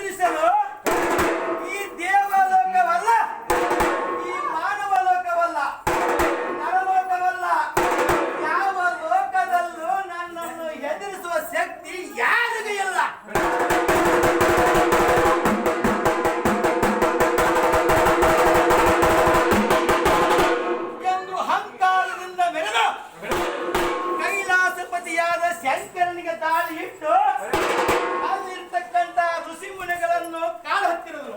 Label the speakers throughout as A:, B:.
A: ಎದುರಿಸಲು ಈ ದೇವಲೋಕವಲ್ಲ, ಈ ಮಾನವ ಲೋಕವಲ್ಲ, ನರಲೋಕವಲ್ಲ, ಯಾವ ಲೋಕದಲ್ಲೂ ನನ್ನನ್ನು ಎದುರಿಸುವ ಶಕ್ತಿ ಯಾರಿಗೂ ಇಲ್ಲ ಎಂದು ಅಹಂಕಾರದಿಂದ ಮೆರೆದು ಕೈಲಾಸಪತಿಯಾದ ಶಂಕರನಿಗೆ ದಾಳಿ ಇಟ್ಟು ಅಲ್ಲಿರ್ತಕ್ಕಂಥ ಋಷಿ ಮುನಿಗಳನ್ನು ಕಾಲು ಹತ್ತಿರರು.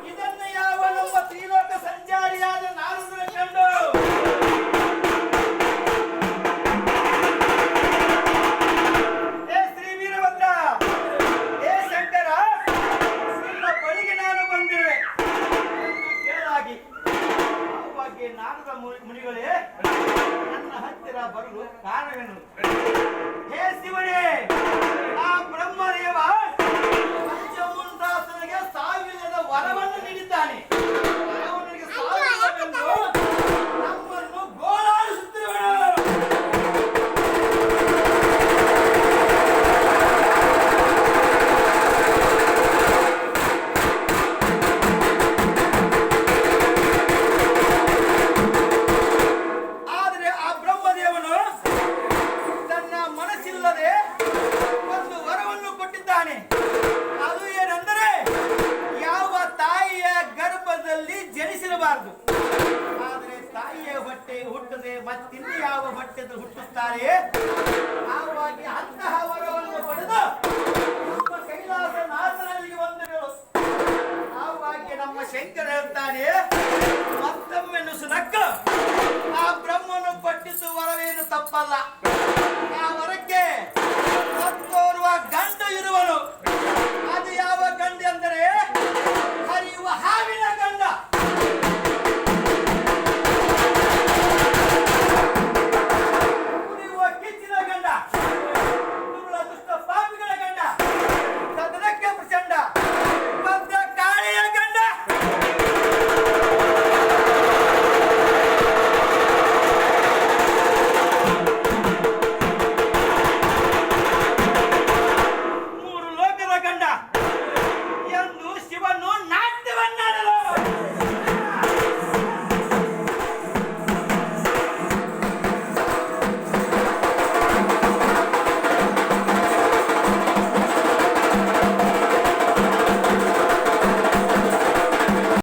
A: ಇದನ್ನು ಯಾವ ನಮ್ಮ ತ್ರಿಲೋಕ ಸಂಚಾರಿಯಾದ ನಾರದರು ಕಂಡು ಶ್ರೀ ವೀರಭದ್ರ, ಶಂಕರ, ನಿಮ್ಮ ಬಳಿಗೆ ನಾನು ಬಂದಿರುವೆ ಕೇಳಾಗಿ ಬಗ್ಗೆ ನಾರದ ಮುನಿಗಳೇ ನನ್ನ ಹತ್ತಿರ ಬರಲು ಕಾರಣವೇನು? ಹೇ ಶಿವನೇ, ಆ ಬ್ರಹ್ಮದೇವ ಪಂಚಮುಂಡಾಸನಿಗೆ ಸಾವಿರದ ವರವನ್ನು ನೀಡಿದ್ದಾನೆ. ಅವನಿಗೆ ಸಾವಿರವೆಂದು ನಮ್ಮನ್ನು ಗೋಳಾಡಿಸುತ್ತಿರುವನು. ಆದರೆ ಆ ಬ್ರಹ್ಮದೇವನು ತನ್ನ ಮನಸ್ಸಿಲ್ಲದೆ ಒಂದು ವರವನ್ನು ಕೊಟ್ಟಿದ್ದಾನೆ. ಅದು ಏನೆಂದರೆ ಯಾವ ತಾಯಿಯ ಗರ್ಭದಲ್ಲಿ ಜನಿಸಿರಬಾರದು. ಆದರೆ ತಾಯಿಯ ಹೊಟ್ಟೆ ಹುಟ್ಟದೆ ಮತ್ತಿನ್ನು ಯಾವ ಹೊಟ್ಟೆಯಲ್ಲಿ ಹುಟ್ಟುತ್ತಾರೆ. ಆವಾಗಿ ಅಂತಹ ವರವನ್ನು ಪಡೆದು ನಮ್ಮ ಕೈಲಾಸ ನಾಥನಲ್ಲಿ ಬಂದರು. ಆವಾಗಿ ನಮ್ಮ ಶಂಕರ ಹೇಳ್ತಾನೆ, ಮತ್ತೊಮ್ಮೆ ನುಸುನಕ್ಕ ಆ ಬ್ರಹ್ಮನು ಕೊಟ್ಟಿದ್ದು ವರವೇನು ತಪ್ಪಲ್ಲ.